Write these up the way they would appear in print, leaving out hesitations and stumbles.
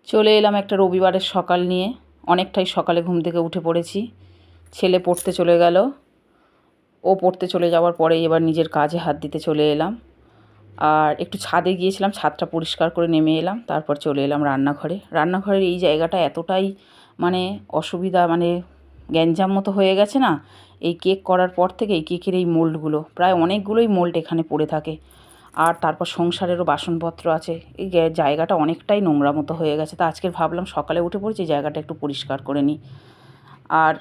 চলে এলাম একটা রবিবারের সকাল নিয়ে। অনেকটাই সকালে ঘুম থেকে উঠে পড়েছি। ছেলে পড়তে চলে গেল। ও পড়তে চলে যাওয়ার পরেই এবার নিজের কাজে হাত দিতে চলে এলাম। আর একটু ছাদে গিয়েছিলাম, ছাদটা পরিষ্কার করে নেমে এলাম। তারপর চলে এলাম রান্নাঘরে। রান্নাঘরের এই জায়গাটা এতটাই অসুবিধা, গ্যাঞ্জাম মতো হয়ে গেছে না। এই কেক করার পর থেকে এই কেকের এই মোল্ডগুলো, প্রায় অনেকগুলোই মোল্ড এখানে পড়ে থাকে। আর তারপর সংসারেরও বাসনপত্র আছে। এই জায়গাটা অনেকটাই নোংরা মতো হয়ে গেছে। তা আজকে ভাবলাম সকালে উঠে পড়েছি, জায়গাটা একটু পরিষ্কার করে নিই। আর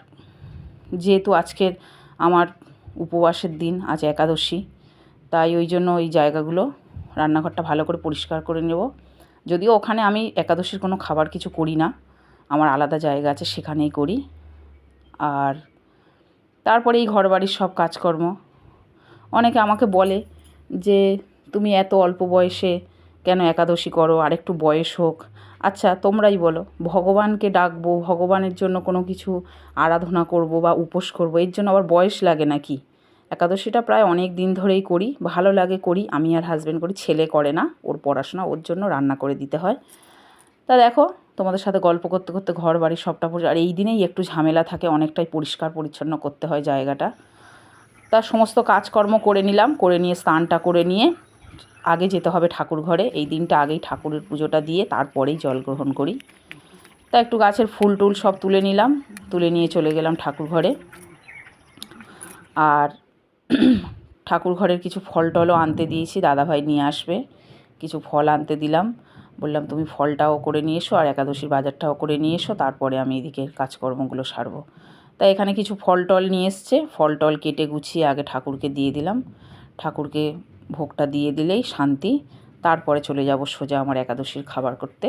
যেহেতু আজকের আমার উপবাসের দিন, আজ একাদশী, তাই ওই জন্য ওই জায়গাগুলো, রান্নাঘরটা ভালো করে পরিষ্কার করে নেব। যদিও ওখানে আমি একাদশীর কোনো খাবার কিছু করি না, আমার আলাদা জায়গা আছে, সেখানেই করি। আর তারপরে এই ঘরবাড়ির সব কাজকর্ম। অনেকে আমাকে বলে যে তুমি এত অল্প বয়সে কেন একাদশী করো, আর একটু বয়স হোক। আচ্ছা, তোমরাই বলো, ভগবানকে ডাকবো, ভগবানের জন্য কোনো কিছু আরাধনা করব বা উপোস করব, এর জন্য আবার বয়স লাগে নাকি? একাদশীটা প্রায় অনেক দিন ধরেই করি, ভালো লাগে করি। আমি আর হাজব্যান্ড করি, ছেলে করে না, ওর পড়াশোনা, ওর জন্য রান্না করে দিতে হয়। তা দেখো, তোমাদের সাথে গল্প করতে করতে ঘর বাড়ি সবটা আর এই দিনেই একটু ঝামেলা থাকে, অনেকটাই পরিষ্কার পরিচ্ছন্ন করতে হয় জায়গাটা। তার সমস্ত কাজকর্ম করে নিলাম, করে নিয়ে স্নানটা করে নিয়ে আগে যেতে হবে ঠাকুর ঘরে। এই দিনটা আগেই ঠাকুরের পুজোটা দিয়ে তারপরেই জল গ্রহণ করি। তা একটু গাছের ফুল টুল সব তুলে নিলাম, তুলে নিয়ে চলে গেলাম ঠাকুর ঘরে। আর ঠাকুর ঘরের কিছু ফল টলও আনতে দিয়েছি, দাদাভাই নিয়ে আসবে। কিছু ফল আনতে দিলাম, বললাম তুমি ফলটাও করে নিয়ে এসো আর একাদশীর বাজারটাও করে নিয়ে এসো, তারপরে আমি এদিকের কাজকর্মগুলো সারবো। তাই এখানে কিছু ফল টল নিয়ে এসছে, ফল টল কেটে গুছিয়ে আগে ঠাকুরকে দিয়ে দিলাম। ঠাকুরকে ভোগটা দিয়ে দিলেই শান্তি। তারপরে চলে যাব সোজা আমার একাদশীর খাবার করতে।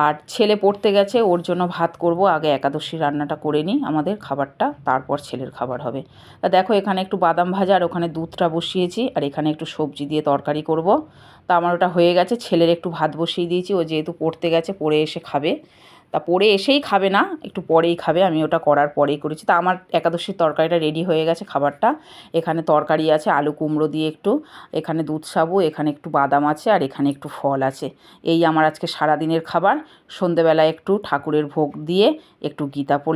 আর ছেলে পড়তে গেছে, ওর জন্য ভাত করব। আগে একাদশীর রান্নাটা করে নিই, আমাদের খাবারটা, তারপর ছেলের খাবার হবে। তা দেখো, এখানে একটু বাদাম ভাজা আর ওখানে দুধটা বসিয়েছি, আর এখানে একটু সবজি দিয়ে তরকারি করব। তা আমার ওটা হয়ে গেছে। ছেলের একটু ভাত বসিয়ে দিয়েছি, ও যেহেতু পড়তে গেছে, পড়ে এসে খাবে। তা পড়ে এসেই খাবে না, একটু পরেই খাবে, আমি ওটা করার পরেই করেছি। তা আমার একাদশীর তরকারিটা রেডি হয়ে গেছে, খাবারটা। এখানে তরকারি আছে আলু কুমড়ো দিয়ে একটু, এখানে দুধ সাবু, এখানে একটু বাদাম আছে, আর এখানে একটু ফল আছে। এই আমার আজকে সারাদিনের খাবার। সন্ধেবেলায় একটু ঠাকুরের ভোগ দিয়ে একটু গীতা পড়লে